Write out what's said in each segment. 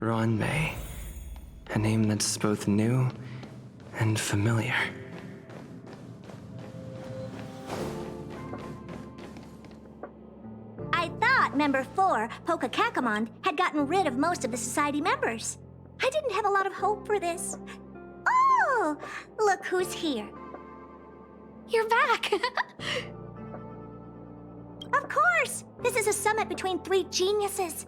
Ron May. A name that's both new and familiar. I thought Member 4, Pokakakamon, had gotten rid of most of the Society members. I didn't have a lot of hope for this. Oh, look who's here. You're back! Of course! This is a summit between three geniuses.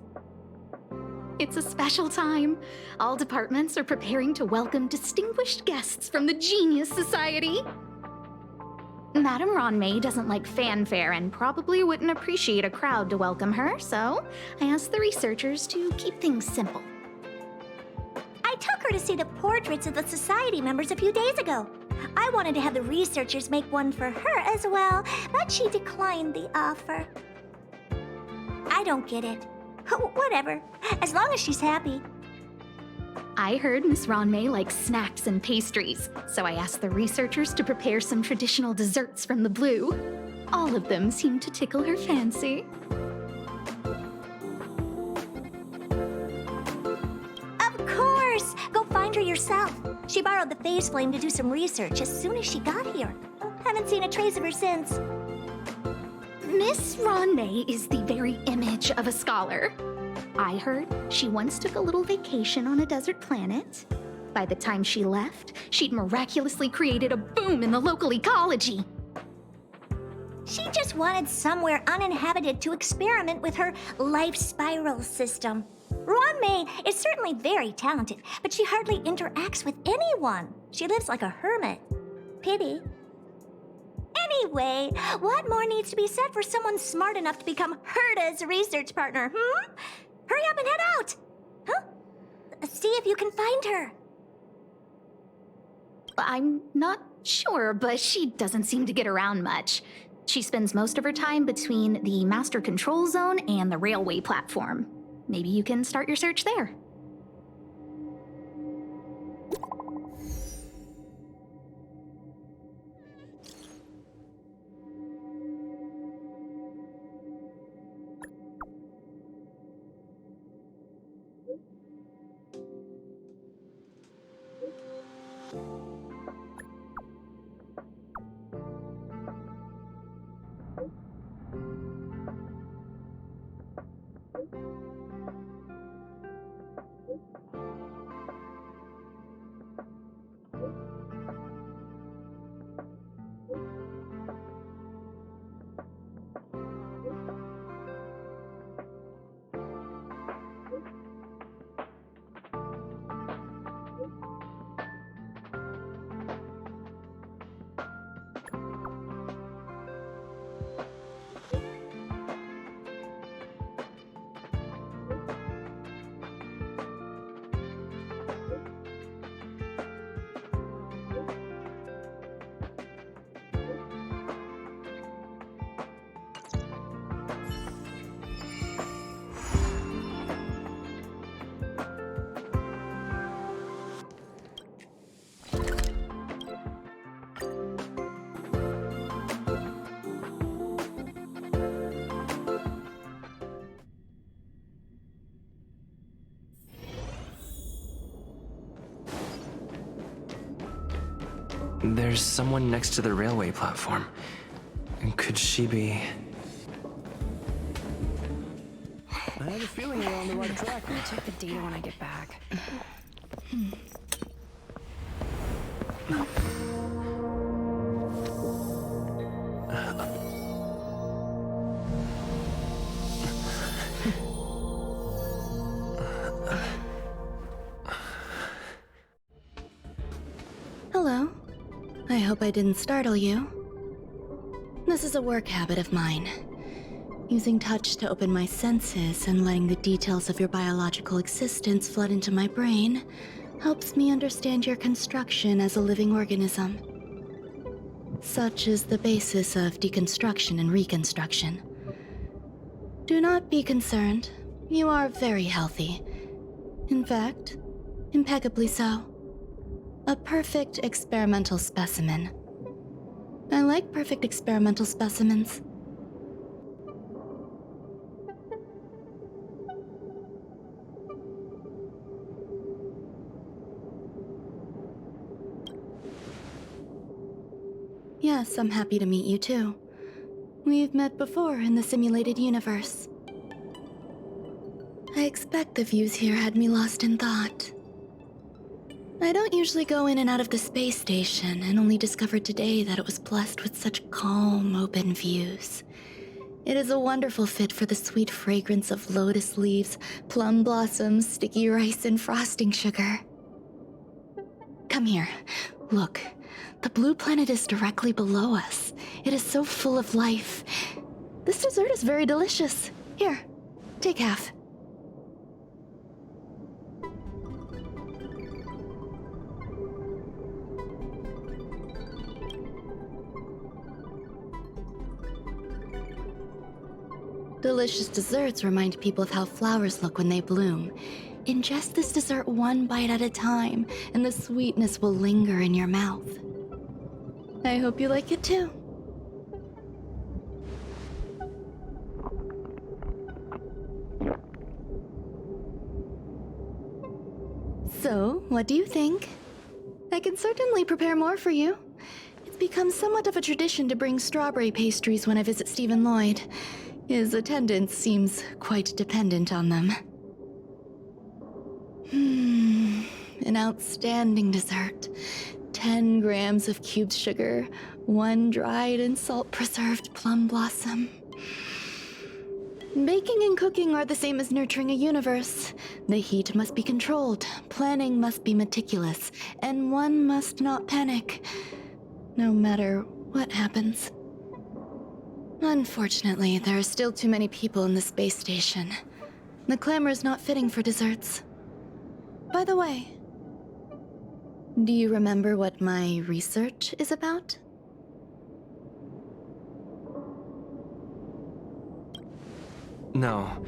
It's a special time. All departments are preparing to welcome distinguished guests from the Genius Society. Madame Ron May doesn't like fanfare and probably wouldn't appreciate a crowd to welcome her, so I asked the researchers to keep things simple. I took her to see the portraits of the Society members a few days ago. I wanted to have the researchers make one for her as well, but she declined the offer. I don't get it. Whatever, as long as she's happy. I heard Miss Ron May likes snacks and pastries, so I asked the researchers to prepare some traditional desserts from the blue. All of them seemed to tickle her fancy. Of course! Go find her yourself. She borrowed the phase flame to do some research as soon as she got here. Haven't seen a trace of her since. Miss Ron May is the very image of a scholar. I heard she once took a little vacation on a desert planet. By the time she left, she'd miraculously created a boom in the local ecology. She just wanted somewhere uninhabited to experiment with her life spiral system. Ron May is certainly very talented, but she hardly interacts with anyone. She lives like a hermit. Pity. Anyway, what more needs to be said for someone smart enough to become Herta's research partner, Hurry up and head out! See if you can find her. I'm not sure, but she doesn't seem to get around much. She spends most of her time between the Master Control Zone and the railway platform. Maybe you can start your search there. There's someone next to the railway platform. Could she be... I have a feeling we're on the right track. I'll check the data when I get back. Hello. I hope I didn't startle you. This is a work habit of mine. Using touch to open my senses and letting the details of your biological existence flood into my brain helps me understand your construction as a living organism. Such is the basis of deconstruction and reconstruction. Do not be concerned. You are very healthy. In fact, impeccably so. A perfect experimental specimen. I like perfect experimental specimens. Yes, I'm happy to meet you too. We've met before in the simulated universe. I expect the views here had me lost in thought. I don't usually go in and out of the space station, and only discovered today that it was blessed with such calm, open views. It is a wonderful fit for the sweet fragrance of lotus leaves, plum blossoms, sticky rice, and frosting sugar. Come here. Look. The blue planet is directly below us. It is so full of life. This dessert is very delicious. Here, take half. Delicious desserts remind people of how flowers look when they bloom. Ingest this dessert one bite at a time, and the sweetness will linger in your mouth. I hope you like it too. So, what do you think? I can certainly prepare more for you. It's become somewhat of a tradition to bring strawberry pastries when I visit Stephen Lloyd. His attendance seems quite dependent on them. An outstanding dessert. 10 grams of cubed sugar, 1 dried and salt-preserved plum blossom. Baking and cooking are the same as nurturing a universe. The heat must be controlled, planning must be meticulous, and one must not panic, no matter what happens. Unfortunately, there are still too many people in the space station. The clamor is not fitting for desserts. By the way, do you remember what my research is about? No.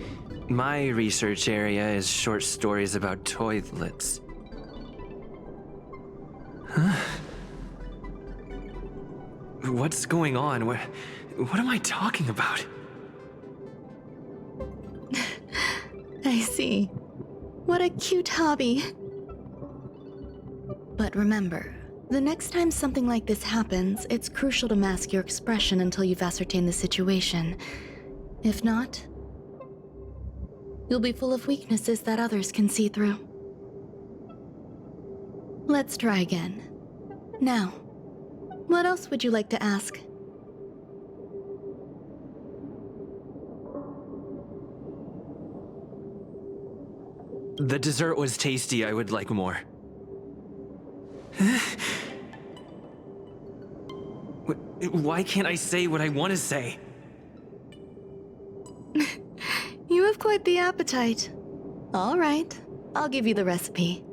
My research area is short stories about toilets. Huh? What's going on? What am I talking about? I see. What a cute hobby. But remember, the next time something like this happens, it's crucial to mask your expression until you've ascertained the situation. If not, you'll be full of weaknesses that others can see through. Let's try again. Now, what else would you like to ask? The dessert was tasty. I would like more. Why can't I say what I want to say? You have quite the appetite. All right, I'll give you the recipe.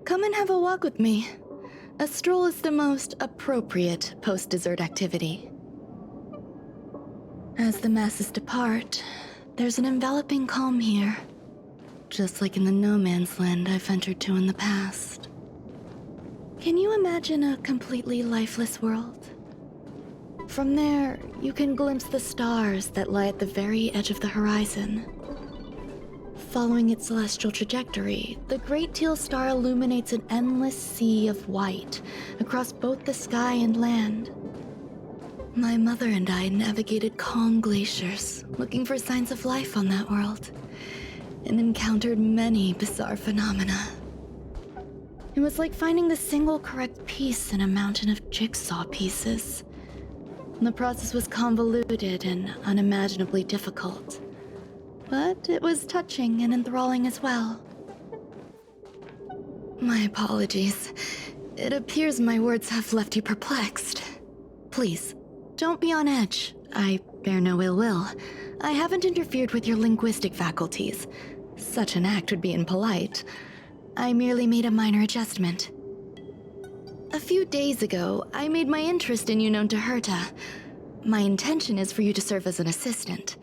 Come and have a walk with me. A stroll is the most appropriate post-dessert activity. As the masses depart, there's an enveloping calm here. Just like in the no man's land I've ventured to in the past. Can you imagine a completely lifeless world? From there, you can glimpse the stars that lie at the very edge of the horizon. Following its celestial trajectory, the Great Teal Star illuminates an endless sea of white across both the sky and land. My mother and I navigated calm glaciers, looking for signs of life on that world, and encountered many bizarre phenomena. It was like finding the single correct piece in a mountain of jigsaw pieces. The process was convoluted and unimaginably difficult, but it was touching and enthralling as well. My apologies. It appears my words have left you perplexed. Please, don't be on edge. I bear no ill will. I haven't interfered with your linguistic faculties. Such an act would be impolite. I merely made a minor adjustment. A few days ago, I made my interest in you known to Herta. My intention is for you to serve as an assistant.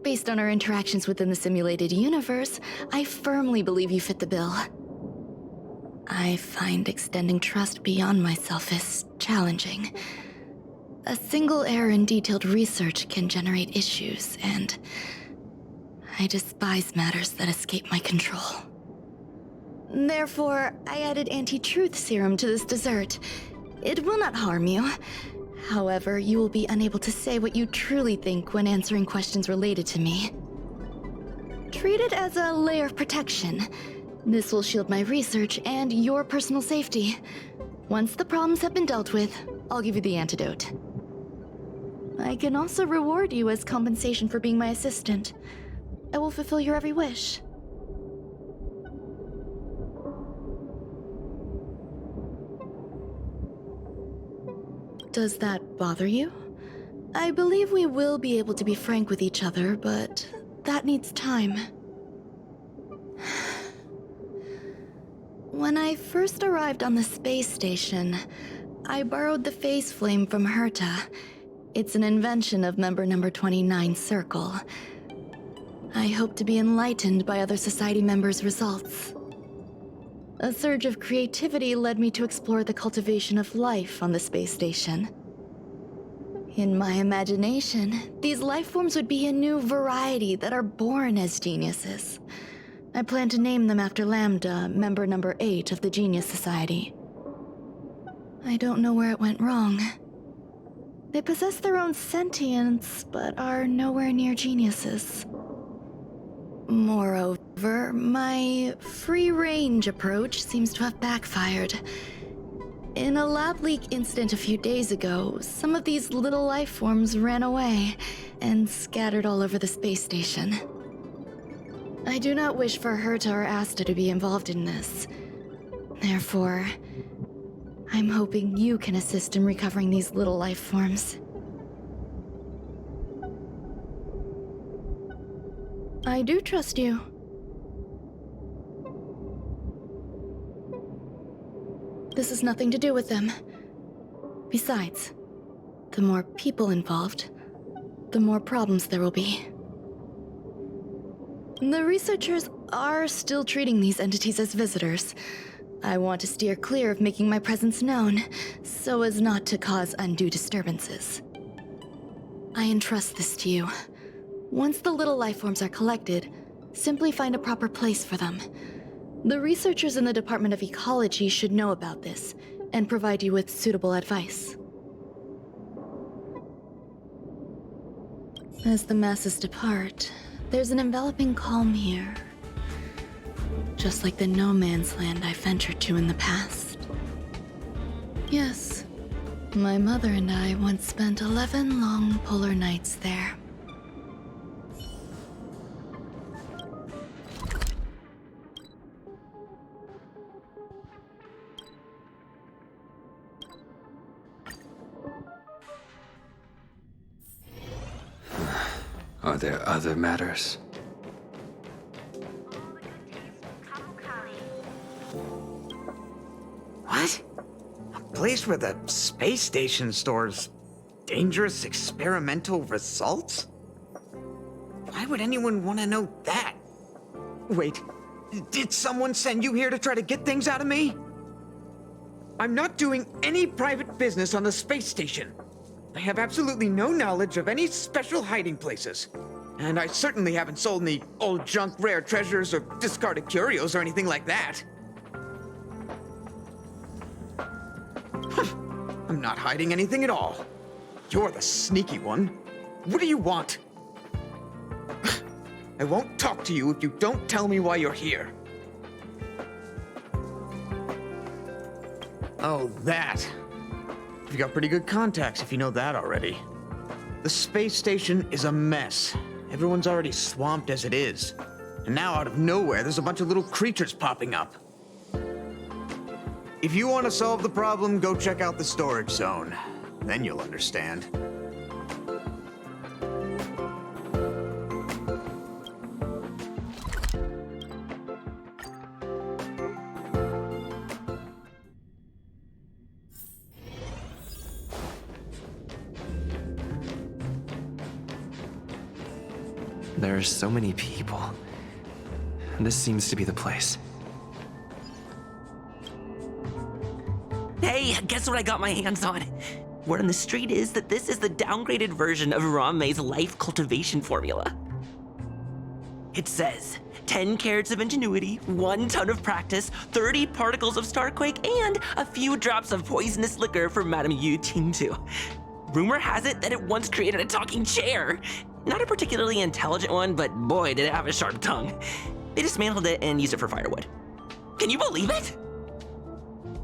Based on our interactions within the simulated universe, I firmly believe you fit the bill. I find extending trust beyond myself is challenging. A single error in detailed research can generate issues, and I despise matters that escape my control. Therefore, I added anti-truth serum to this dessert. It will not harm you. However, you will be unable to say what you truly think when answering questions related to me. Treat it as a layer of protection. This will shield my research and your personal safety. Once the problems have been dealt with, I'll give you the antidote. I can also reward you as compensation for being my assistant. I will fulfill your every wish. Does that bother you? I believe we will be able to be frank with each other, but that needs time. When I first arrived on the space station, I borrowed the phase flame from Herta. It's an invention of member number 29's circle. I hope to be enlightened by other society members' results. A surge of creativity led me to explore the cultivation of life on the space station. In my imagination, these life forms would be a new variety that are born as geniuses. I plan to name them after Lambda, member number 8 of the Genius Society. I don't know where it went wrong. They possess their own sentience, but are nowhere near geniuses. Moreover, my free-range approach seems to have backfired. In a lab leak incident a few days ago, some of these little life forms ran away and scattered all over the space station. I do not wish for Herta or Asta to be involved in this. Therefore, I'm hoping you can assist in recovering these little life forms. I do trust you. This has nothing to do with them. Besides, the more people involved, the more problems there will be. The researchers are still treating these entities as visitors. I want to steer clear of making my presence known, so as not to cause undue disturbances. I entrust this to you. Once the little life forms are collected, simply find a proper place for them. The researchers in the Department of Ecology should know about this, and provide you with suitable advice. As the masses depart, there's an enveloping calm here. Just like the no man's land I ventured to in the past. Yes, my mother and I once spent 11 long polar nights there. Are there other matters? What? A place where the space station stores dangerous experimental results? Why would anyone want to know that? Wait, did someone send you here to try to get things out of me? I'm not doing any private business on the space station. I have absolutely no knowledge of any special hiding places. And I certainly haven't sold any old junk rare treasures or discarded curios or anything like that. I'm not hiding anything at all. You're the sneaky one. What do you want? I won't talk to you if you don't tell me why you're here. Oh, that. You've got pretty good contacts if you know that already. The space station is a mess. Everyone's already swamped as it is. And now out of nowhere, there's a bunch of little creatures popping up. If you want to solve the problem, go check out the storage zone. Then you'll understand. There are so many people. This seems to be the place. Hey, guess what I got my hands on? Word on the street is that this is the downgraded version of Ramei's life cultivation formula. It says, 10 carats of Ingenuity, 1 ton of practice, 30 particles of Starquake, and a few drops of poisonous liquor for Madame Yu Ting-Tu. Rumor has it that it once created a talking chair. Not a particularly intelligent one, but boy, did it have a sharp tongue. They dismantled it and used it for firewood. Can you believe it?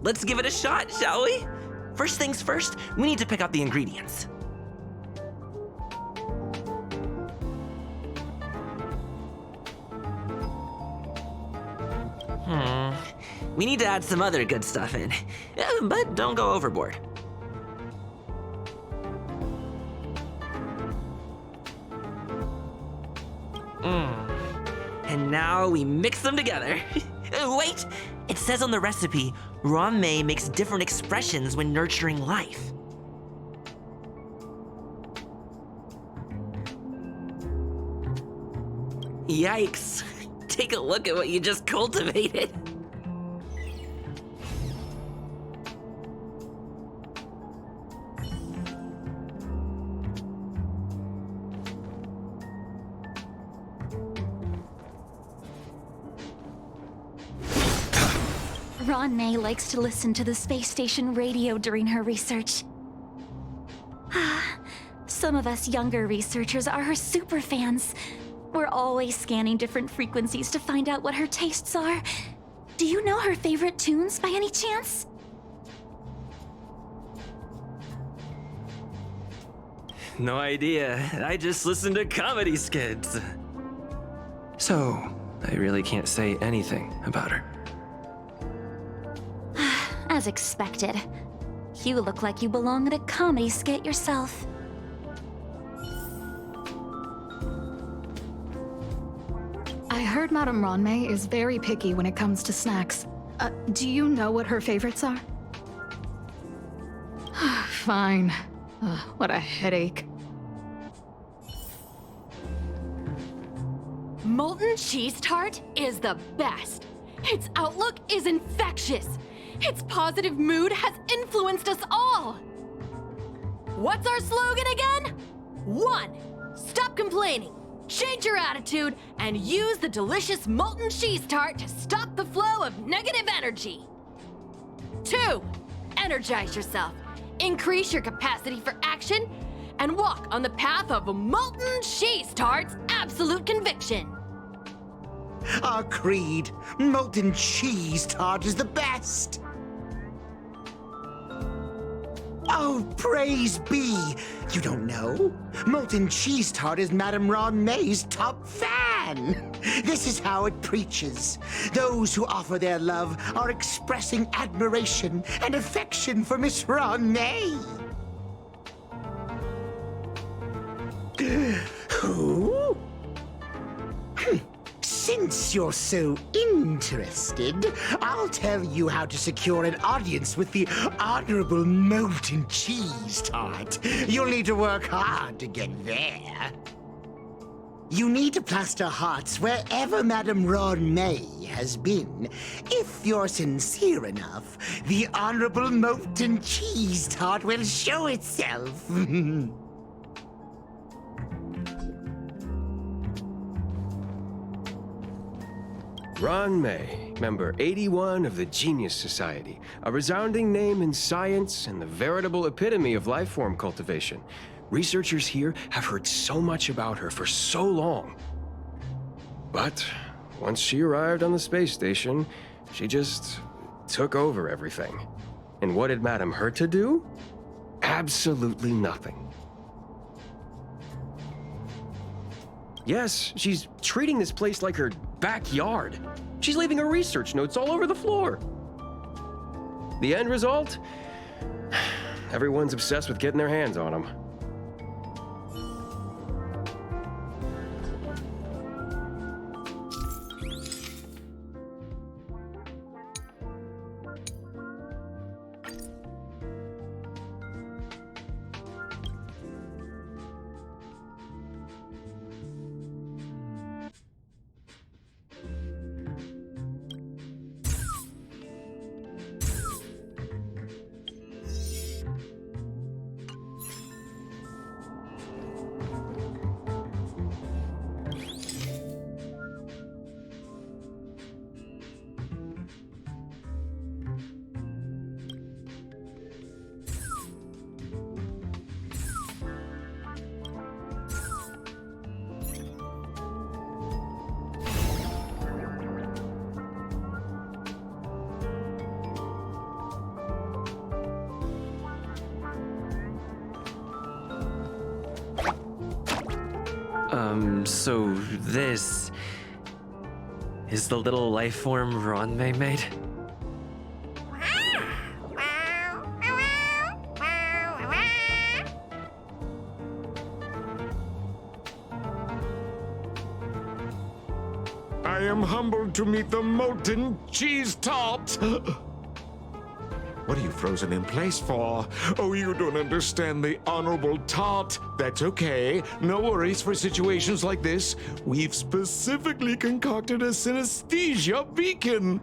Let's give it a shot, shall we? First things first, we need to pick out the ingredients. We need to add some other good stuff in, but don't go overboard. And now we mix them together. Wait! It says on the recipe, Ron May makes different expressions when nurturing life. Yikes! Take a look at what you just cultivated. Ron May likes to listen to the space station radio during her research. Some of us younger researchers are her super fans. We're always scanning different frequencies to find out what her tastes are. Do you know her favorite tunes by any chance? No idea. I just listen to comedy skits. So, I really can't say anything about her. As expected. You look like you belong in a comedy skit yourself. I heard Madame Ronmei is very picky when it comes to snacks. Do you know what her favorites are? Fine. What a headache. Molten cheese tart is the best. Its outlook is infectious. Its positive mood has influenced us all. What's our slogan again? 1. Stop complaining. Change your attitude and use the delicious molten cheese tart to stop the flow of negative energy. 2. Energize yourself. Increase your capacity for action and walk on the path of molten cheese tart's absolute conviction. Our creed, molten cheese tart is the best. Oh, praise be! You don't know? Molten cheese tart is Madame Ron May's top fan. This is how it preaches. Those who offer their love are expressing admiration and affection for Miss Ron May. Who? Since you're so interested, I'll tell you how to secure an audience with the Honorable Molten Cheese Tart. You'll need to work hard to get there. You need to plaster hearts wherever Madame Ron May has been. If you're sincere enough, the Honorable Molten Cheese Tart will show itself. Ron May, member 81 of the Genius Society, a resounding name in science and the veritable epitome of life form cultivation. Researchers here have heard so much about her for so long. But once she arrived on the space station, she just took over everything. And what did Madame hurt to do? Absolutely nothing. Yes, she's treating this place like her backyard. She's leaving her research notes all over the floor. The end result? Everyone's obsessed with getting their hands on them. So this is the little life form Ronmei made? I am humbled to meet the molten cheese tart. What are you frozen in place for? Oh, you don't understand the honorable tart. That's okay. No worries for situations like this. We've specifically concocted a synesthesia beacon.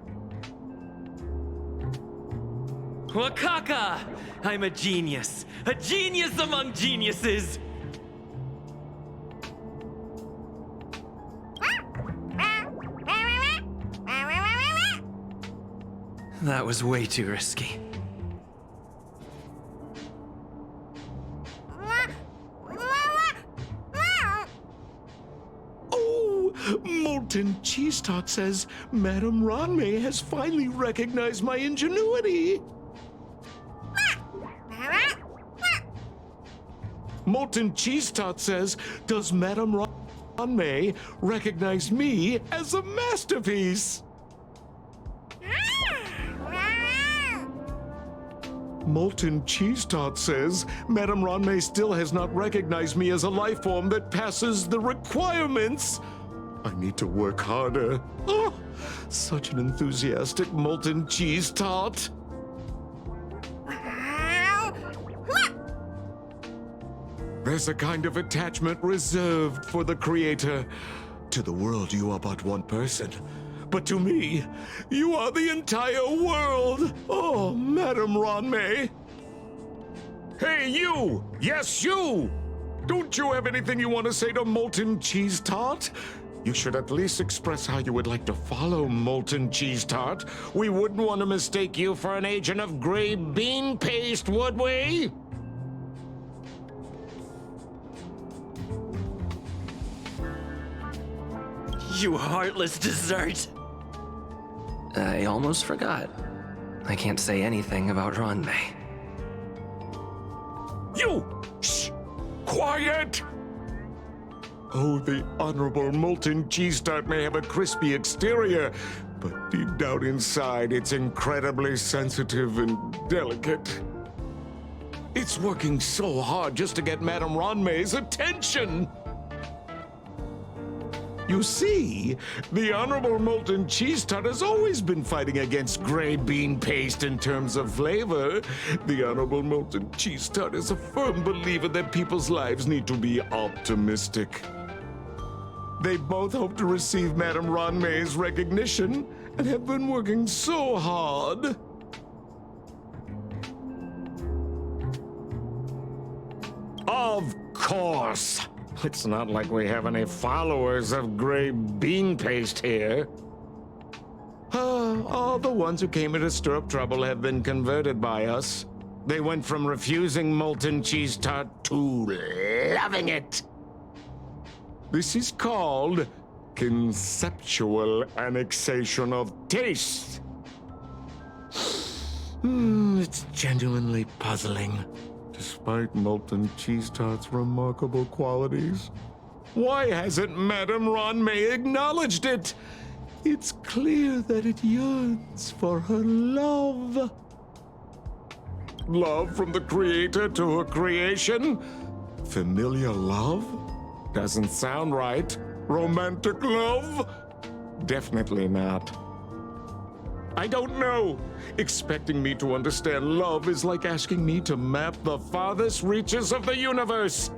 Wakaka! I'm a genius among geniuses! That was way too risky. Oh, molten cheese tart says Madame Ronmei has finally recognized my ingenuity. Molten cheese tart says, does Madame Ronmei recognize me as a masterpiece? Molten cheese tart says, Madame Ronmei still has not recognized me as a life form that passes the requirements. I need to work harder. Oh, such an enthusiastic molten cheese tart. There's a kind of attachment reserved for the creator. To the world, you are but one person. But to me, you are the entire world. Oh, Madame Ronmei. Hey, you! Yes, you! Don't you have anything you want to say to Molten Cheese Tart? You should at least express how you would like to follow Molten Cheese Tart. We wouldn't want to mistake you for an agent of gray bean paste, would we? You heartless dessert! I almost forgot. I can't say anything about Ronmei. You! Shh! Quiet! Oh, the honorable molten cheese tart may have a crispy exterior, but deep down inside, it's incredibly sensitive and delicate. It's working so hard just to get Madame Ronmei's attention! You see, the Honorable Molten Cheese Tart has always been fighting against gray bean paste in terms of flavor. The Honorable Molten Cheese Tart is a firm believer that people's lives need to be optimistic. They both hope to receive Madame Ronmei's recognition and have been working so hard. Of course! It's not like we have any followers of gray bean paste here. All the ones who came here to stir up trouble have been converted by us. They went from refusing molten cheese tart to loving it. This is called conceptual annexation of taste. It's genuinely puzzling. Despite Molten Cheese Tart's remarkable qualities, why hasn't Madame Ronmei acknowledged it? It's clear that it yearns for her love. Love from the creator to her creation? Familiar love? Doesn't sound right. Romantic love? Definitely not. I don't know. Expecting me to understand love is like asking me to map the farthest reaches of the universe.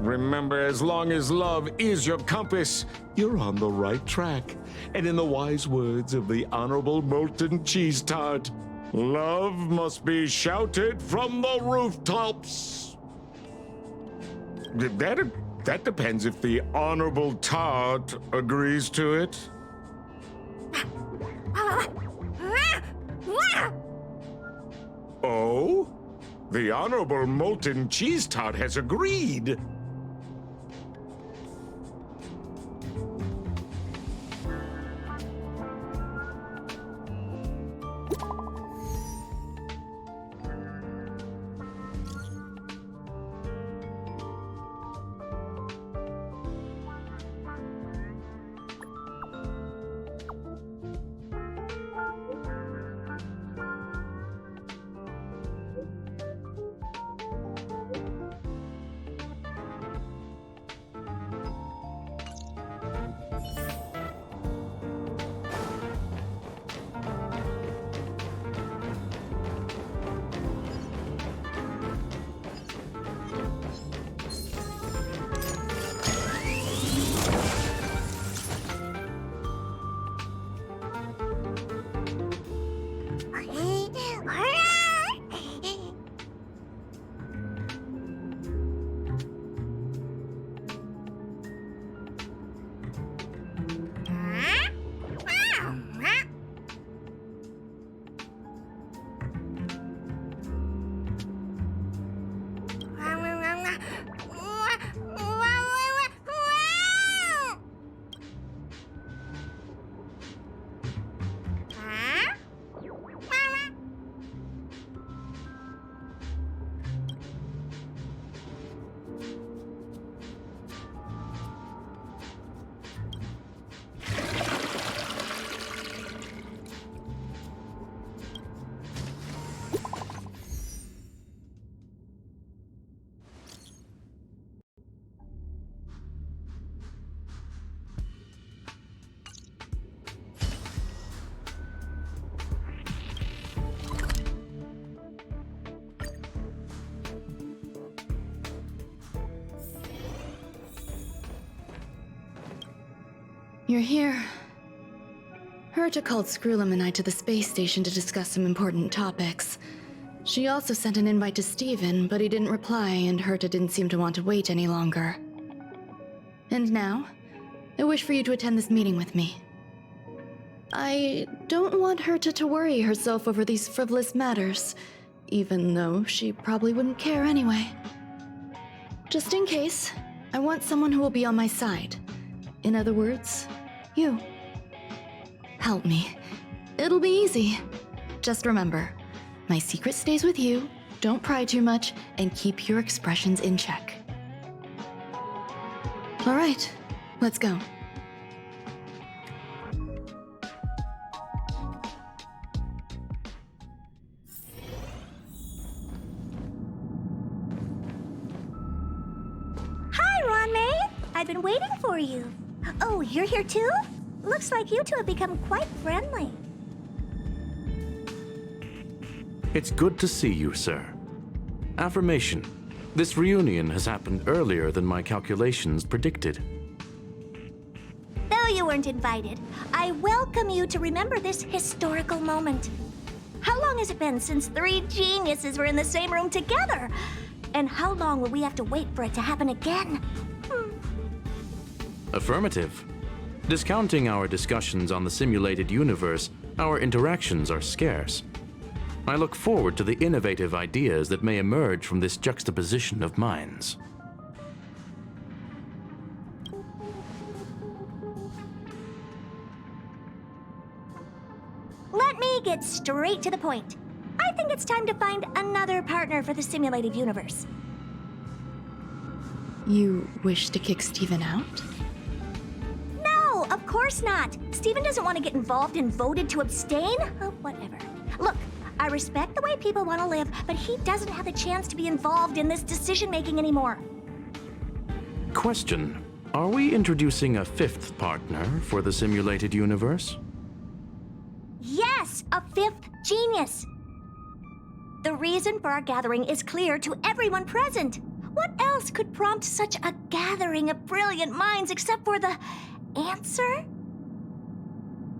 Remember, as long as love is your compass, you're on the right track. And in the wise words of the Honorable Molten Cheese Tart, love must be shouted from the rooftops. That depends if the Honorable Tart agrees to it. Oh? The Honorable Molten Cheese Tart has agreed. You're here. Herta called Screwlum and I to the space station to discuss some important topics. She also sent an invite to Steven, but he didn't reply, and Herta didn't seem to want to wait any longer. And now, I wish for you to attend this meeting with me. I don't want Herta to worry herself over these frivolous matters, even though she probably wouldn't care anyway. Just in case, I want someone who will be on my side. In other words, you. Help me. It'll be easy. Just remember, my secret stays with you, don't pry too much, and keep your expressions in check. All right, let's go. Hi, Ron-May. I've been waiting for you. Oh, you're here too? Looks like you two have become quite friendly. It's good to see you, sir. Affirmation. This reunion has happened earlier than my calculations predicted. Though you weren't invited, I welcome you to remember this historical moment. How long has it been since 3 geniuses were in the same room together? And how long will we have to wait for it to happen again? Affirmative. Discounting our discussions on the simulated universe, our interactions are scarce. I look forward to the innovative ideas that may emerge from this juxtaposition of minds. Let me get straight to the point. I think it's time to find another partner for the simulated universe. You wish to kick Steven out? No, of course not. Steven doesn't want to get involved and voted to abstain. Oh, whatever. Look, I respect the way people want to live, but he doesn't have the chance to be involved in this decision-making anymore. Question. Are we introducing a 5th partner for the simulated universe? Yes, a 5th genius. The reason for our gathering is clear to everyone present. What else could prompt such a gathering of brilliant minds except for the answer?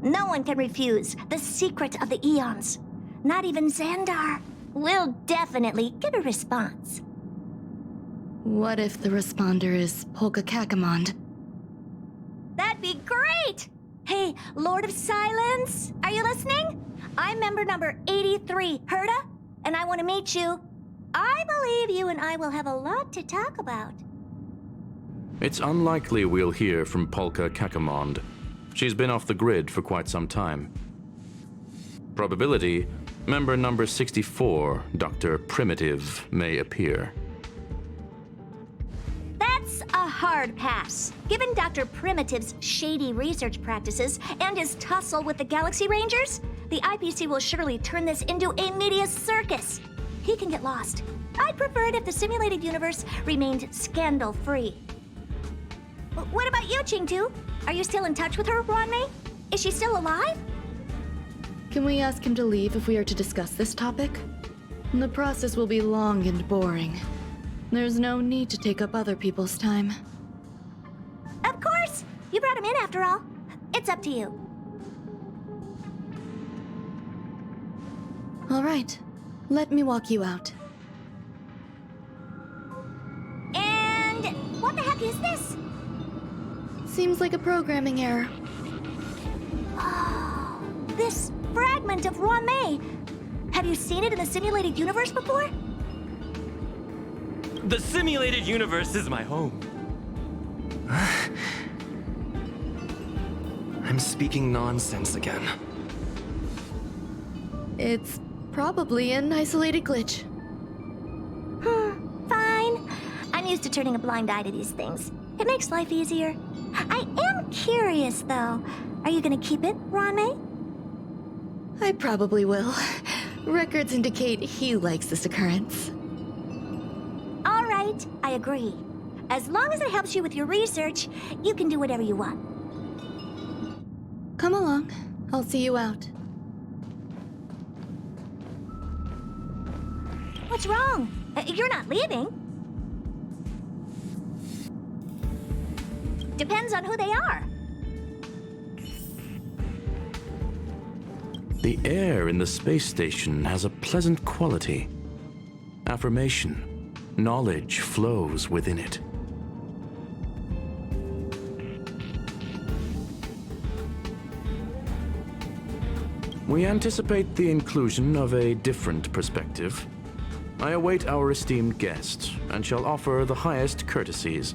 No one can refuse the secret of the eons. Not even Xandar. We'll definitely get a response. What if the responder is Polka Kakamond? That'd be great! Hey, Lord of Silence, are you listening? I'm member number 83, Herta, and I want to meet you. I believe you and I will have a lot to talk about. It's unlikely we'll hear from Polka Kakamond. She's been off the grid for quite some time. Probability, member number 64, Dr. Primitive, may appear. That's a hard pass. Given Dr. Primitive's shady research practices and his tussle with the Galaxy Rangers, the IPC will surely turn this into a media circus. He can get lost. I'd prefer it if the simulated universe remained scandal-free. What about you, Ching-Tu? Are you still in touch with her, Ron-May? Is she still alive? Can we ask him to leave if we are to discuss this topic? The process will be long and boring. There's no need to take up other people's time. Of course! You brought him in after all. It's up to you. All right. Let me walk you out. And what the heck is this? Seems like a programming error. Oh, this fragment of Ron-May. Have you seen it in the simulated universe before? The simulated universe is my home. I'm speaking nonsense again. It's probably an isolated glitch. Fine. I'm used to turning a blind eye to these things. It makes life easier. I am curious, though. Are you gonna keep it, Ron-May? I probably will. Records indicate he likes this occurrence. All right, I agree. As long as it helps you with your research, you can do whatever you want. Come along. I'll see you out. What's wrong? You're not leaving. Depends on who they are. The air in the space station has a pleasant quality. Affirmation. Knowledge flows within it. We anticipate the inclusion of a different perspective. I await our esteemed guest and shall offer the highest courtesies.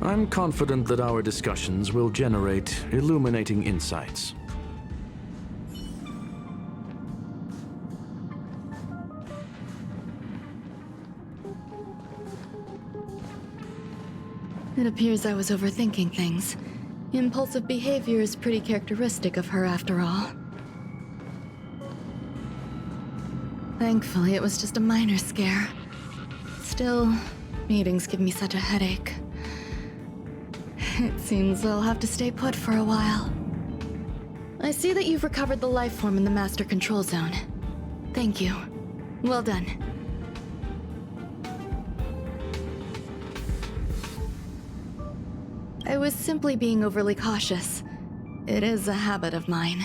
I'm confident that our discussions will generate illuminating insights. It appears I was overthinking things. Impulsive behavior is pretty characteristic of her after all. Thankfully, it was just a minor scare. Still, meetings give me such a headache. It seems I'll have to stay put for a while. I see that you've recovered the life form in the Master Control Zone. Thank you. Well done. I was simply being overly cautious. It is a habit of mine.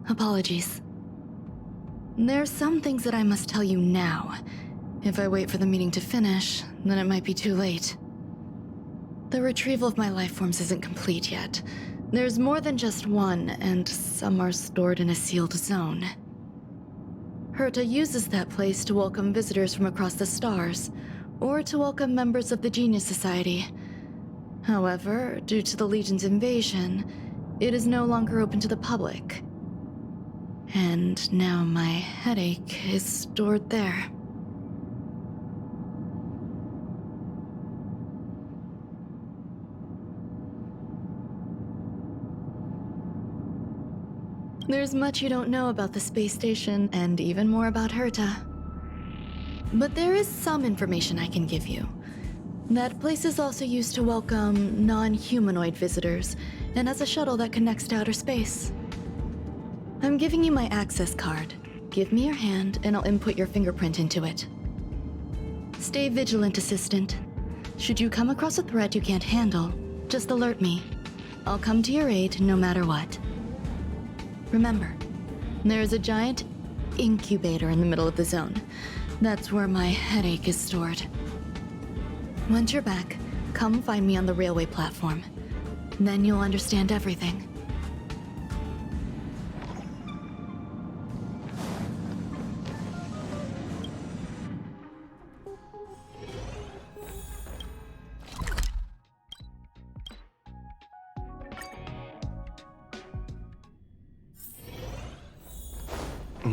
Apologies. There's some things that I must tell you now. If I wait for the meeting to finish, then it might be too late. The retrieval of my life forms isn't complete yet. There's more than just one, and some are stored in a sealed zone. Herta uses that place to welcome visitors from across the stars, or to welcome members of the Genius Society. However, due to the Legion's invasion, it is no longer open to the public. And now my headache is stored there. There's much you don't know about the space station, and even more about Herta. But there is some information I can give you. That place is also used to welcome non-humanoid visitors, and as a shuttle that connects to outer space. I'm giving you my access card. Give me your hand, and I'll input your fingerprint into it. Stay vigilant, Assistant. Should you come across a threat you can't handle, just alert me. I'll come to your aid no matter what. Remember, there is a giant incubator in the middle of the zone. That's where my headache is stored. Once you're back, come find me on the railway platform. Then you'll understand everything.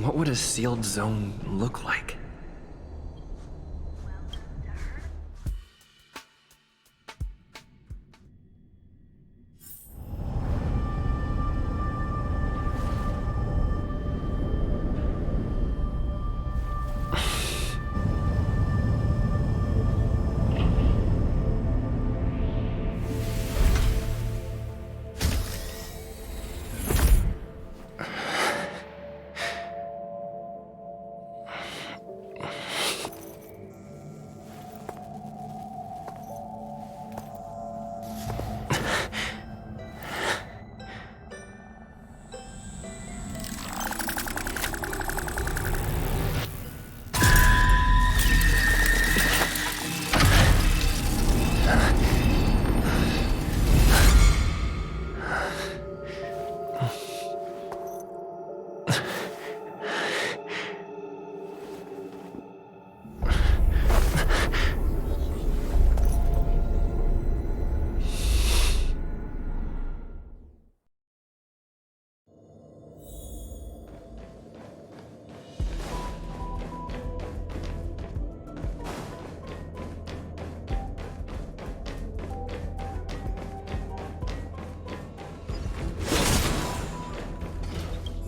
What would a sealed zone look like?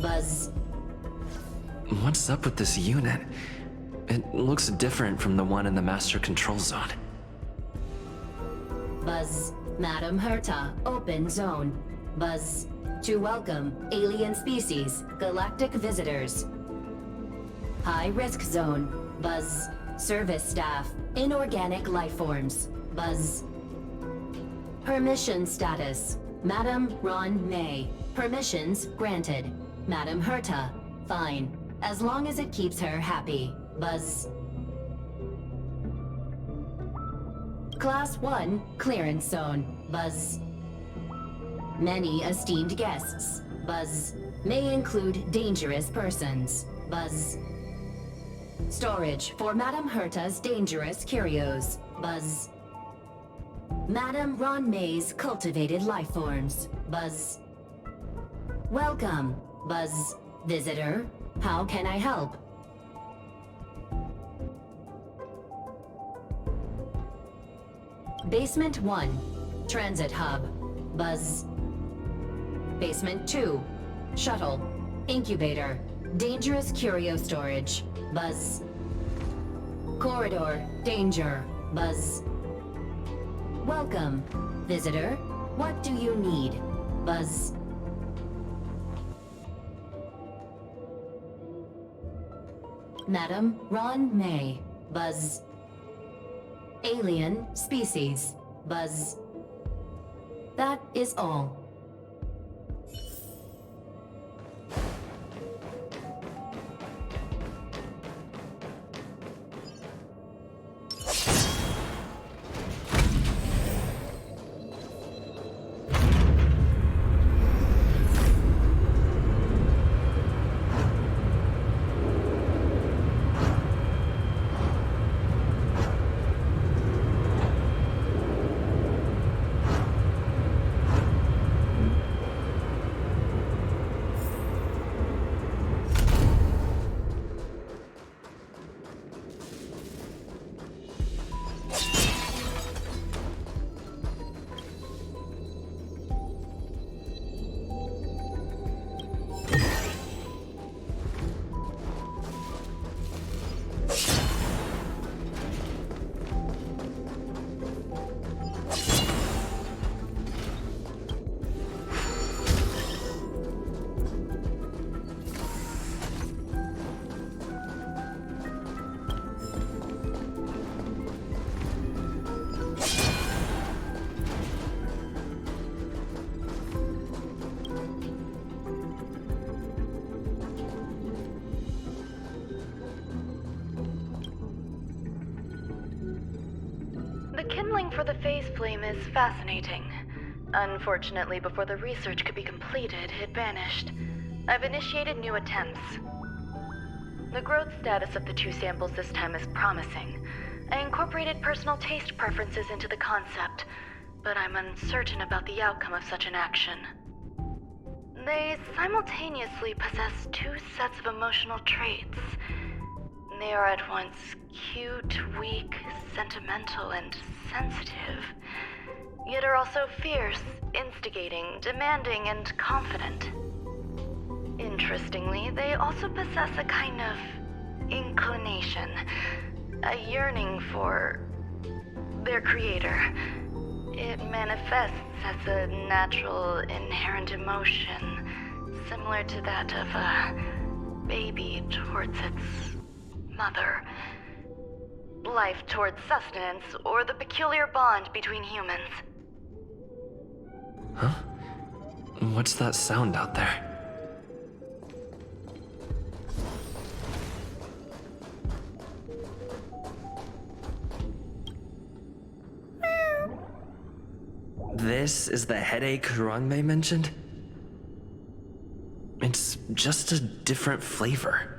Buzz. What's up with this unit? It looks different from the one in the Master Control Zone. Buzz. Madam Herta, open zone. Buzz. To welcome alien species, galactic visitors. High risk zone. Buzz. Service staff, inorganic life forms. Buzz. Permission status. Madam Ron May. Permissions granted. Madam Herta, Fine, as long as it keeps her happy. Buzz. Class 1 clearance zone. Buzz. Many esteemed guests. Buzz. May include dangerous persons. Buzz. Storage for Madame Herta's dangerous curios. Buzz. Madame Ron May's cultivated life forms. Buzz. Welcome. Buzz. Visitor, how can I help? Basement 1, Transit Hub. Buzz. Basement 2, Shuttle. Incubator. Dangerous curio storage. Buzz. Corridor. Danger. Buzz. Welcome. Visitor, what do you need? Buzz. Madame Ron May. Buzz. Alien species. Buzz. That is all. Kindling for the phase flame is fascinating. Unfortunately, before the research could be completed, it vanished. I've initiated new attempts. The growth status of the 2 samples this time is promising. I incorporated personal taste preferences into the concept, but I'm uncertain about the outcome of such an action. They simultaneously possess 2 sets of emotional traits. They are at once cute, weak, sentimental, and sensitive, yet are also fierce, instigating, demanding, and confident. Interestingly, they also possess a kind of inclination, a yearning for their creator. It manifests as a natural, inherent emotion, similar to that of a baby towards its mother. Life towards sustenance, or the peculiar bond between humans. Huh? What's that sound out there? This is the headache Ranmei mentioned? It's just a different flavor.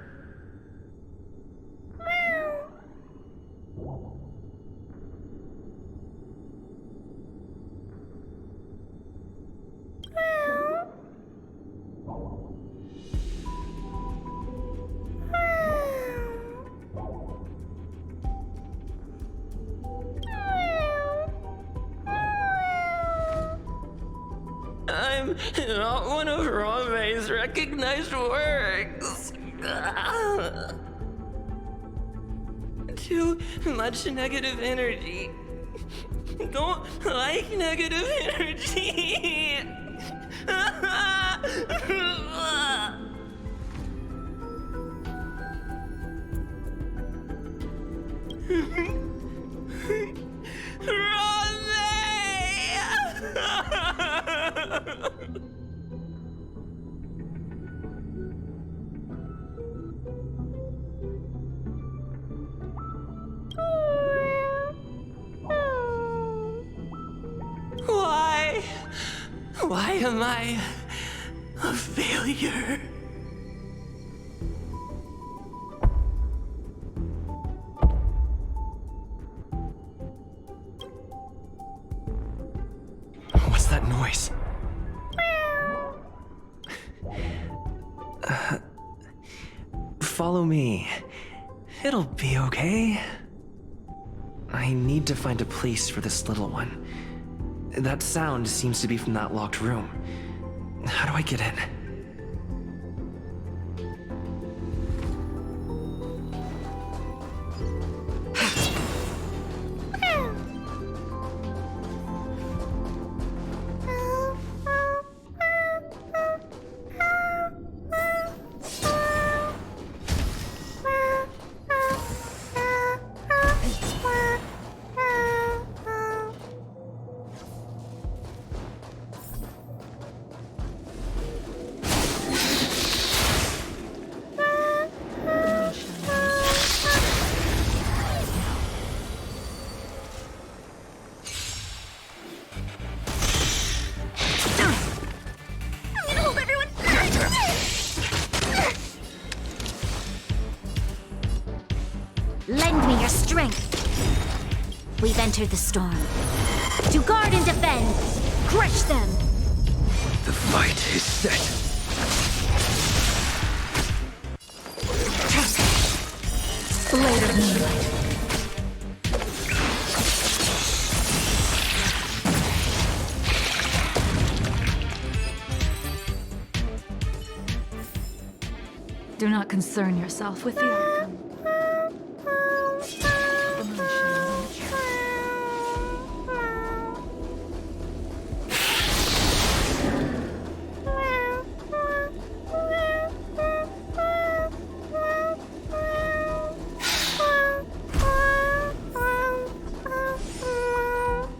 I'm not one of Ranmei's recognized works. Too much negative energy. Don't like negative energy. Why am I a failure? What's that noise? Follow me. It'll be okay. I need to find a place for this little one. That sound seems to be from that locked room. How do I get in? Lend me your strength. We've entered the storm. To guard and defend, crush them. The fight is set. Blade of Moonlight. Do not concern yourself with the outcome.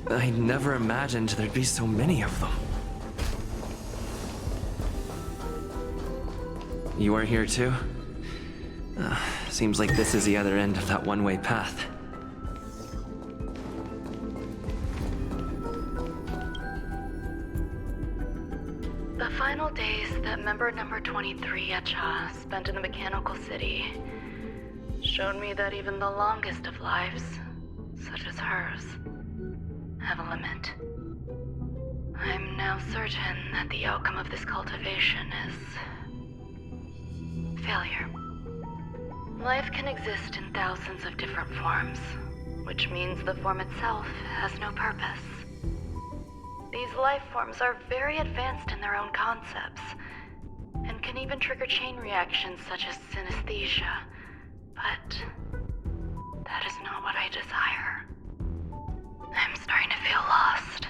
I never imagined there'd be so many of them. You are here too? Seems like this is the other end of that one-way path. The final days that member number 23 Echa spent in the Mechanical City showed me that even the longest of lives, such as hers, have a limit. I'm now certain that the outcome of this cultivation is failure. Life can exist in thousands of different forms, which means the form itself has no purpose. These life forms are very advanced in their own concepts, and can even trigger chain reactions such as synesthesia, but that is not what I desire. I'm starting to feel lost.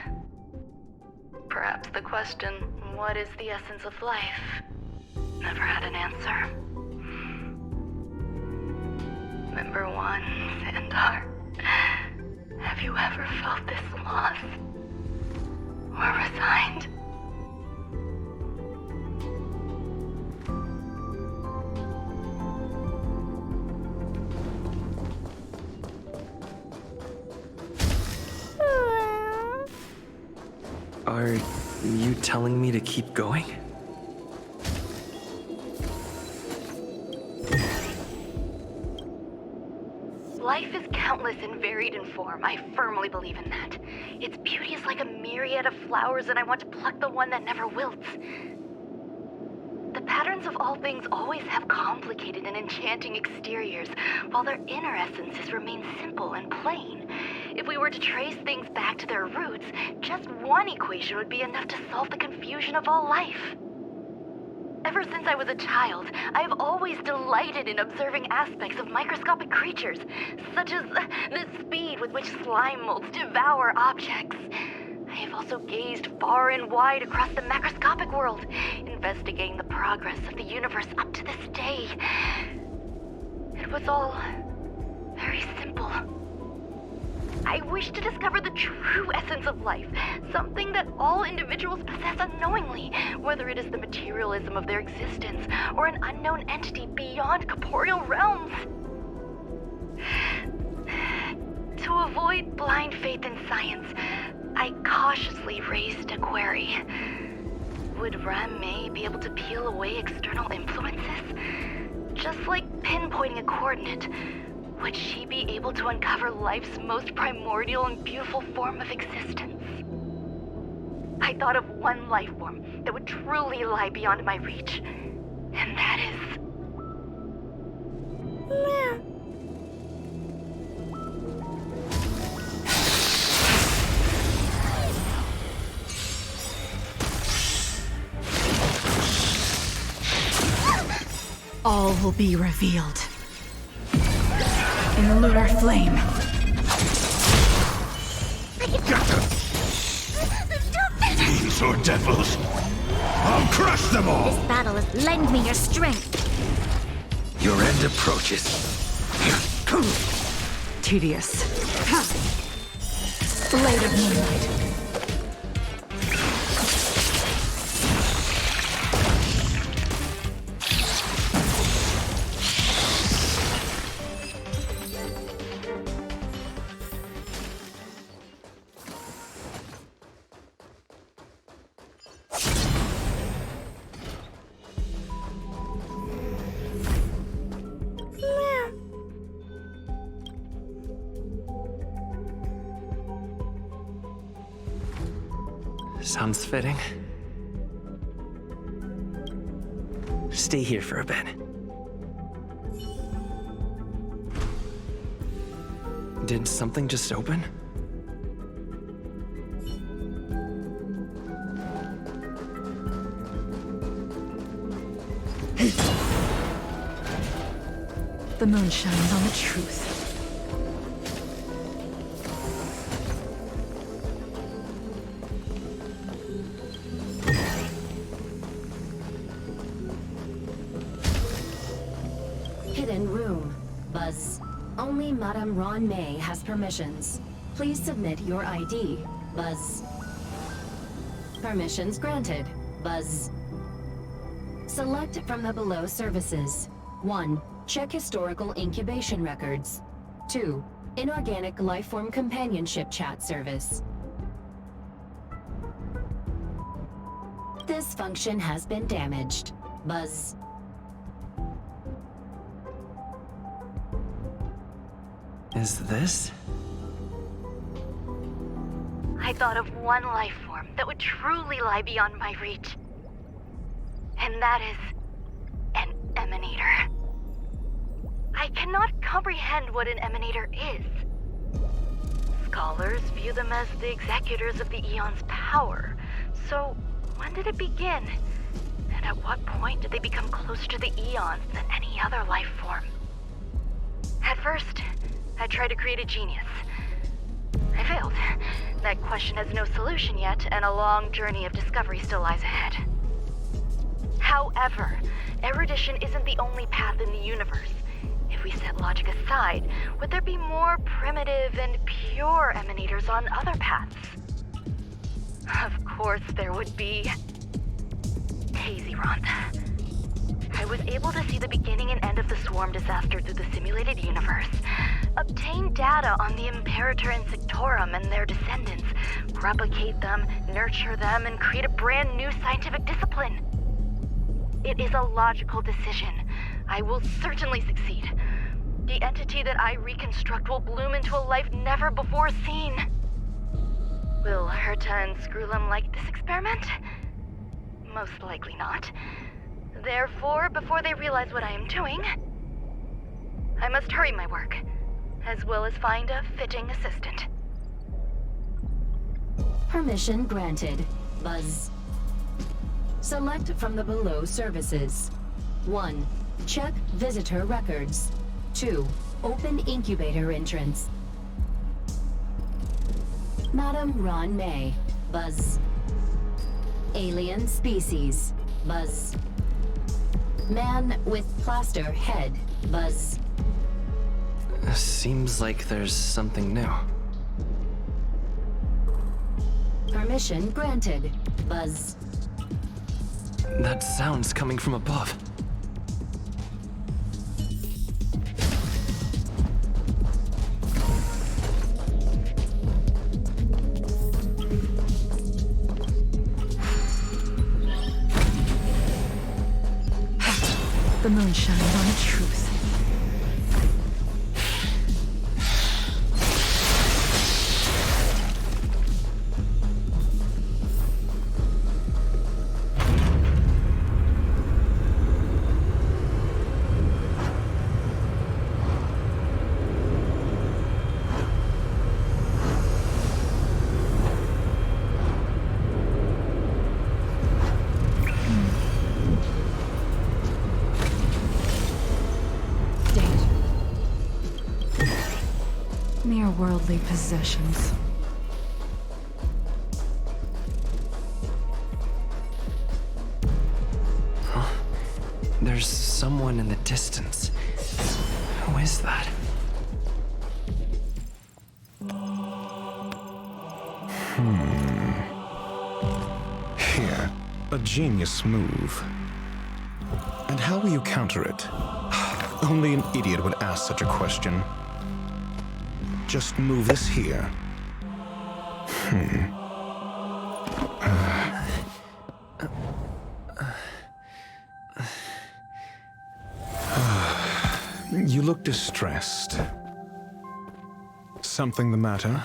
Perhaps the question, what is the essence of life, never had an answer. Member 1, Sandar, have you ever felt this lost? Or resigned? Are you telling me to keep going? Life is countless and varied in form. I firmly believe in that. Its beauty is like a myriad of flowers, and I want to pluck the one that never wilts. The patterns of all things always have complicated and enchanting exteriors, while their inner essences remain simple and plain. If we were to trace things back to their roots, just one equation would be enough to solve the confusion of all life. Ever since I was a child, I have always delighted in observing aspects of microscopic creatures, such as the speed with which slime molds devour objects. I have also gazed far and wide across the macroscopic world, investigating the progress of the universe up to this day. It was all very simple. I wish to discover the true essence of life, something that all individuals possess unknowingly, whether it is the materialism of their existence or an unknown entity beyond corporeal realms. To avoid blind faith in science, I cautiously raised a query. Would Ram May be able to peel away external influences? Just like pinpointing a coordinate, would she be able to uncover life's most primordial and beautiful form of existence? I thought of one life form that would truly lie beyond my reach, and that is... All will be revealed in the lunar flame. Fiends or devils, I'll crush them all! This battle is lend me your strength. Your end approaches. Tedious. Blade of moonlight. Sounds fitting. Stay here for a bit. Did something just open? The moon shines on the truth. Hidden room. Buzz. Only Madame Ron May has permissions. Please submit your ID. Buzz. Permissions granted. Buzz. Select from the below services. 1. Check historical incubation records. 2. Inorganic lifeform companionship chat service. This function has been damaged. Buzz. Is this? I thought of one life form that would truly lie beyond my reach. And that is... an emanator. I cannot comprehend what an emanator is. Scholars view them as the executors of the Eon's power. So, when did it begin? And at what point did they become closer to the Eons than any other life form? At first, I tried to create a genius. I failed. That question has no solution yet, and a long journey of discovery still lies ahead. However, erudition isn't the only path in the universe. If we set logic aside, would there be more primitive and pure emanators on other paths? Of course there would be. Hazyron. I was able to see the beginning and end of the swarm disaster through the simulated universe, obtain data on the Imperator and Sectorum and their descendants, replicate them, nurture them, and create a brand new scientific discipline. It is a logical decision. I will certainly succeed. The entity that I reconstruct will bloom into a life never before seen. Will Herta and Screwlum like this experiment? Most likely not. Therefore, before they realize what I am doing, I must hurry my work, as well as find a fitting assistant. Permission granted. Buzz. Select from the below services. 1. Check visitor records. 2. Open incubator entrance. Madame Ron May. Buzz. Alien species. Buzz. Man with plaster head. Buzz. Seems like there's something new. Permission granted. Buzz. That sound's coming from above. the moon shines on the truth. Mere worldly possessions. Huh? There's someone in the distance. Who is that? Here, a genius move. And how will you counter it? Only an idiot would ask such a question. Just move this here. You look distressed. Something the matter?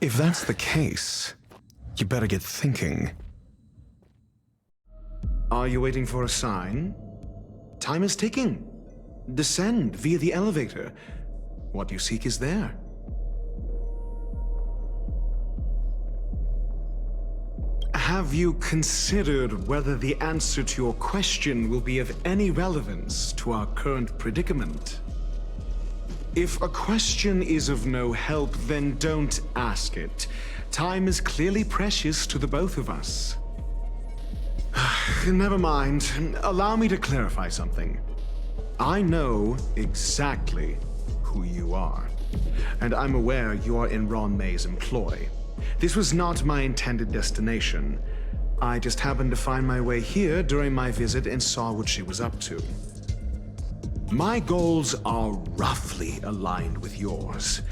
If that's the case, you better get thinking. Are you waiting for a sign? Time is ticking. Descend via the elevator. What you seek is there. Have you considered whether the answer to your question will be of any relevance to our current predicament? If a question is of no help, then don't ask it. Time is clearly precious to the both of us. Never mind. Allow me to clarify something. I know exactly who you are, and I'm aware you are in Ron May's employ. This was not my intended destination. I just happened to find my way here during my visit and saw what she was up to. My goals are roughly aligned with yours.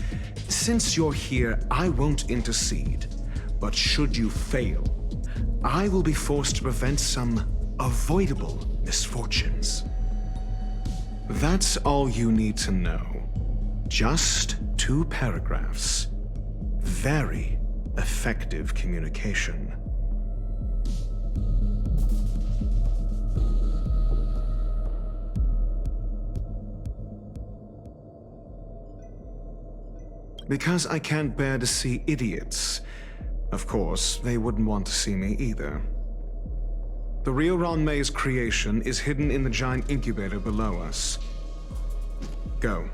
Since you're here, I won't intercede, but should you fail, I will be forced to prevent some avoidable misfortunes. That's all you need to know. Just 2 paragraphs. Very effective communication. Because I can't bear to see idiots. Of course, they wouldn't want to see me either. The real Ron May's creation is hidden in the giant incubator below us. Go.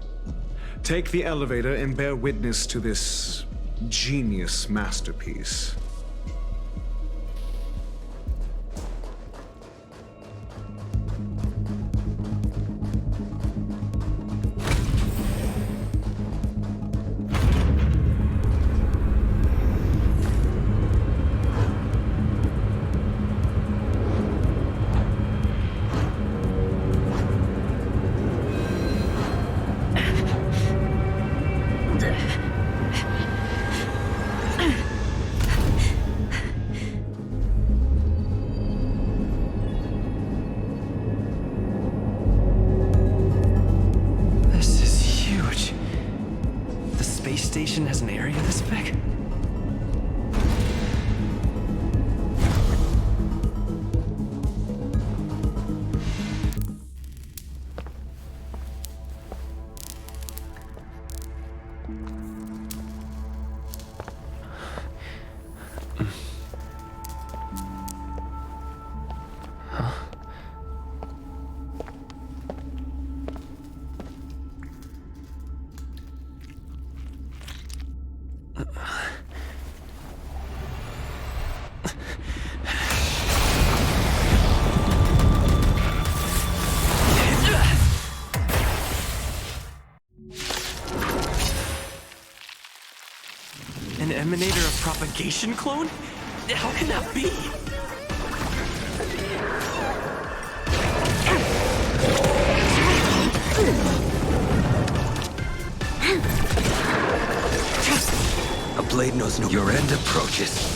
Take the elevator and bear witness to this genius masterpiece. Station has an area this big? An emanator of propagation clone? How can that be? A blade knows no. Your end approaches.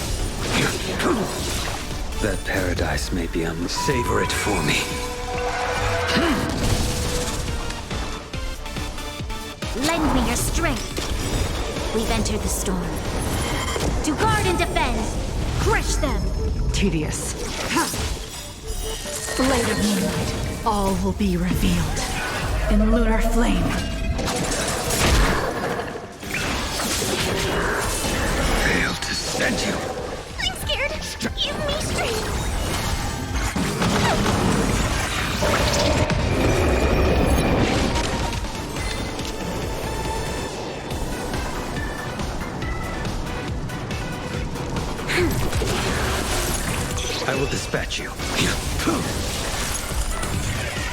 That paradise may be savor it for me. Lend me your strength. We've entered the storm. To guard and defend. Crush them. Tedious. Later moonlight, all will be revealed. In lunar flame. Fail to send you. I'm scared. Give me strength. I will dispatch you.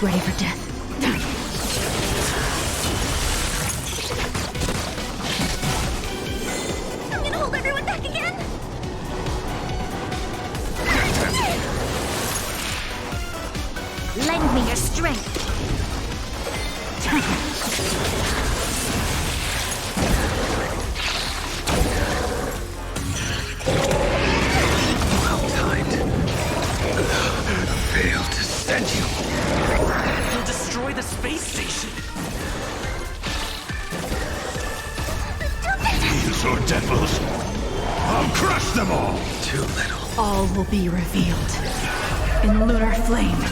Ready for death. I'm gonna hold everyone back again. Lend me your strength. Well timed. Fail to send you. You'll destroy the space station. These are devils. I'll crush them all. Too little. All will be revealed. In lunar flame.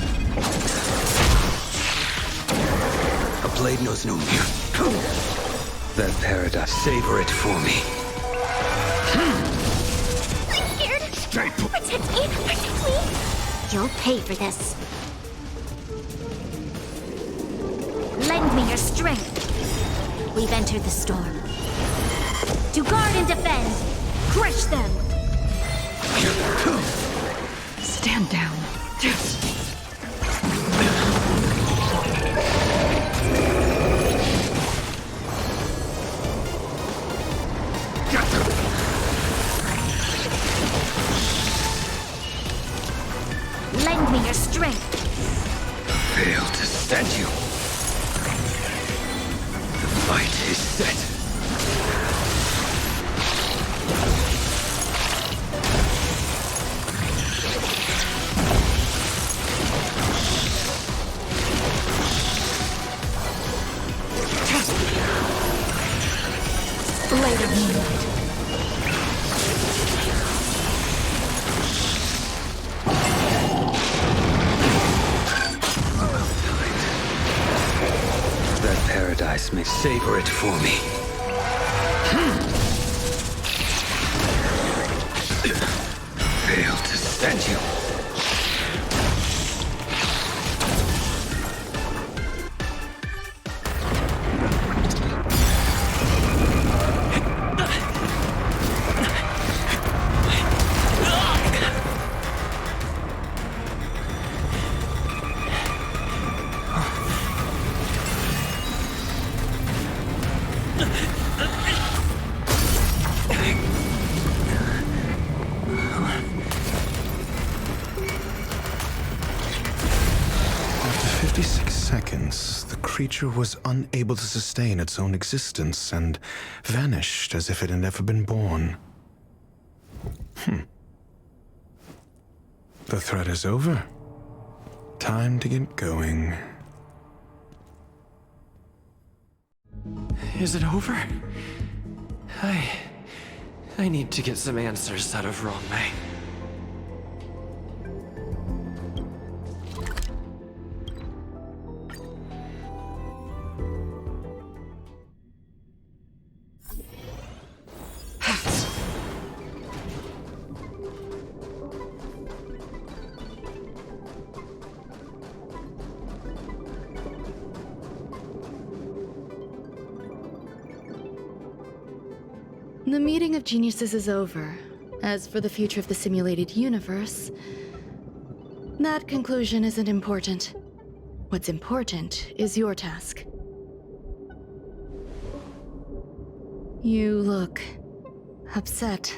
A blade knows no fear. That paradise, savor it for me. I'm scared. Protect me. Protect me. You'll pay for this. Lend me your strength. We've entered the storm. To guard and defend. Crush them. Stand down. Lend me your strength. Fail to send you. The fight is set. Later moonlight. That paradise may savor it for me. Fail to send you. After 56 seconds, the creature was unable to sustain its own existence and vanished as if it had never been born. The threat is over. Time to get going. Is it over? I need to get some answers out of Ronmei. The meeting of geniuses is over. As for the future of the simulated universe, that conclusion isn't important. What's important is your task. You look upset,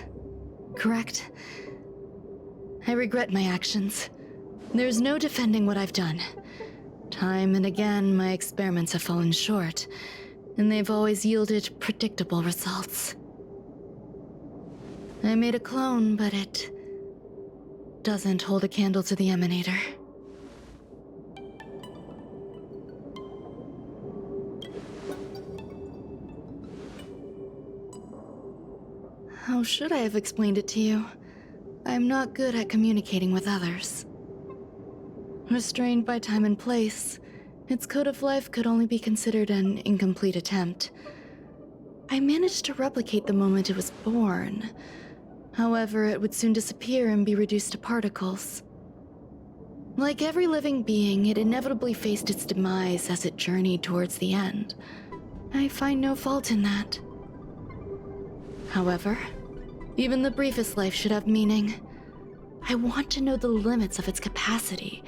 correct? I regret my actions. There's no defending what I've done. Time and again, my experiments have fallen short, and they've always yielded predictable results. I made a clone, but it doesn't hold a candle to the Emanator. How should I have explained it to you? I'm not good at communicating with others. Restrained by time and place, its code of life could only be considered an incomplete attempt. I managed to replicate the moment it was born. However, it would soon disappear and be reduced to particles. Like every living being, it inevitably faced its demise as it journeyed towards the end. I find no fault in that. However, even the briefest life should have meaning. I want to know the limits of its capacity.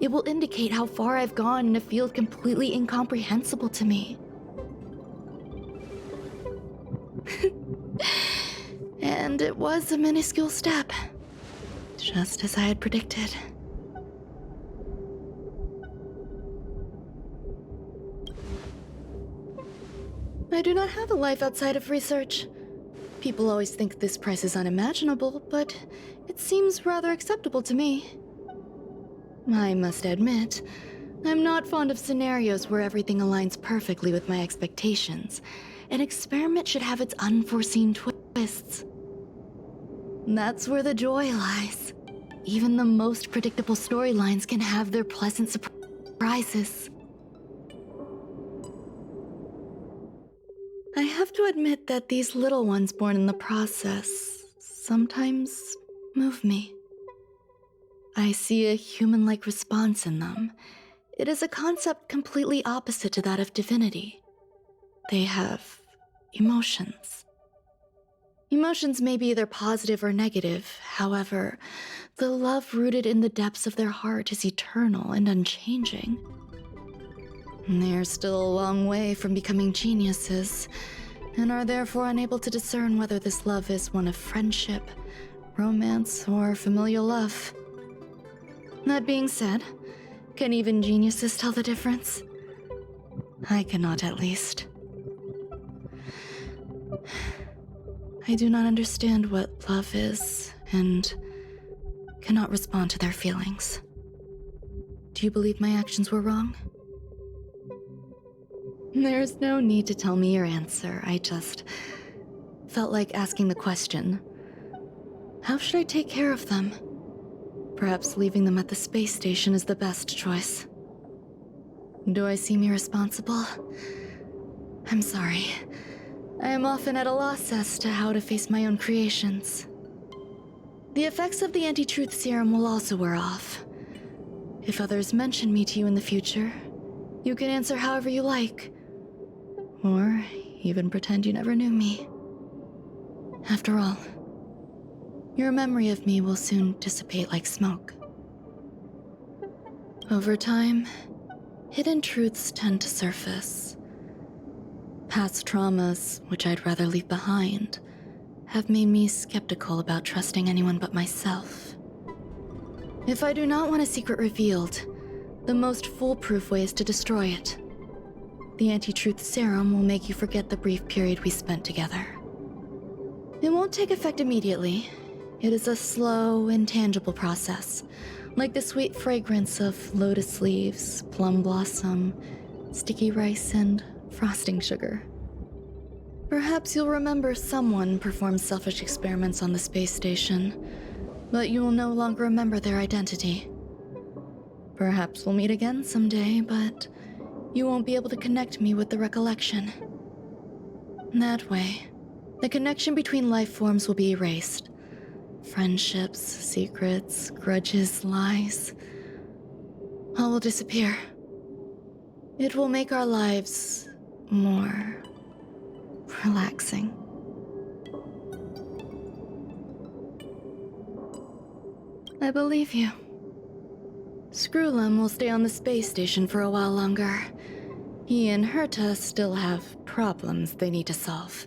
It will indicate how far I've gone in a field completely incomprehensible to me. And it was a minuscule step, just as I had predicted. I do not have a life outside of research. People always think this price is unimaginable, but it seems rather acceptable to me. I must admit, I'm not fond of scenarios where everything aligns perfectly with my expectations. An experiment should have its unforeseen twists. That's where the joy lies. Even the most predictable storylines can have their pleasant surprises. I have to admit that these little ones born in the process sometimes move me. I see a human-like response in them. It is a concept completely opposite to that of divinity. They have emotions. Emotions may be either positive or negative. However, the love rooted in the depths of their heart is eternal and unchanging. They're still a long way from becoming geniuses, and are therefore unable to discern whether this love is one of friendship, romance, or familial love. That being said, can even geniuses tell the difference? I cannot, at least. I do not understand what love is, and cannot respond to their feelings. Do you believe my actions were wrong? There's no need to tell me your answer. I just felt like asking the question. How should I take care of them? Perhaps leaving them at the space station is the best choice. Do I seem irresponsible? I'm sorry. I am often at a loss as to how to face my own creations. The effects of the anti-truth serum will also wear off. If others mention me to you in the future, you can answer however you like. Or even pretend you never knew me. After all, your memory of me will soon dissipate like smoke. Over time, hidden truths tend to surface. Past traumas, which I'd rather leave behind, have made me skeptical about trusting anyone but myself. If I do not want a secret revealed, the most foolproof way is to destroy it. The anti-truth serum will make you forget the brief period we spent together. It won't take effect immediately. It is a slow, intangible process, like the sweet fragrance of lotus leaves, plum blossom, sticky rice, and frosting sugar. Perhaps you'll remember someone performed selfish experiments on the space station, but you will no longer remember their identity. Perhaps we'll meet again someday, but you won't be able to connect me with the recollection. That way, the connection between life forms will be erased. Friendships, secrets, grudges, lies, all will disappear. It will make our lives more relaxing. I believe you. Screwlum will stay on the space station for a while longer. He and Herta still have problems they need to solve.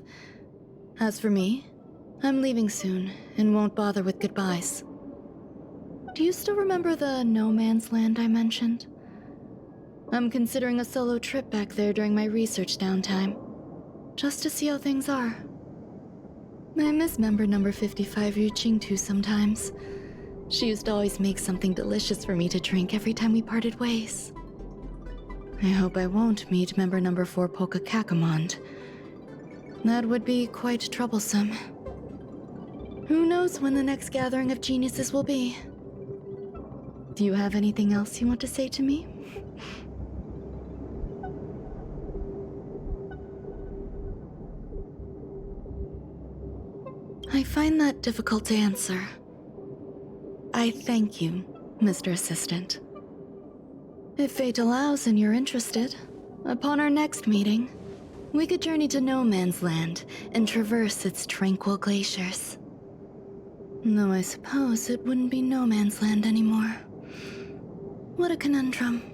As for me, I'm leaving soon and won't bother with goodbyes. Do you still remember the no man's land I mentioned? I'm considering a solo trip back there during my research downtime, just to see how things are. I miss member number 55 reaching to sometimes. She used to always make something delicious for me to drink every time we parted ways. I hope I won't meet member number 4 Polka Kakamond. That would be quite troublesome. Who knows when the next gathering of geniuses will be? Do you have anything else you want to say to me? I find that difficult to answer. I thank you, Mr. Assistant. If fate allows and you're interested, upon our next meeting, we could journey to No Man's Land and traverse its tranquil glaciers. Though I suppose it wouldn't be No Man's Land anymore. What a conundrum.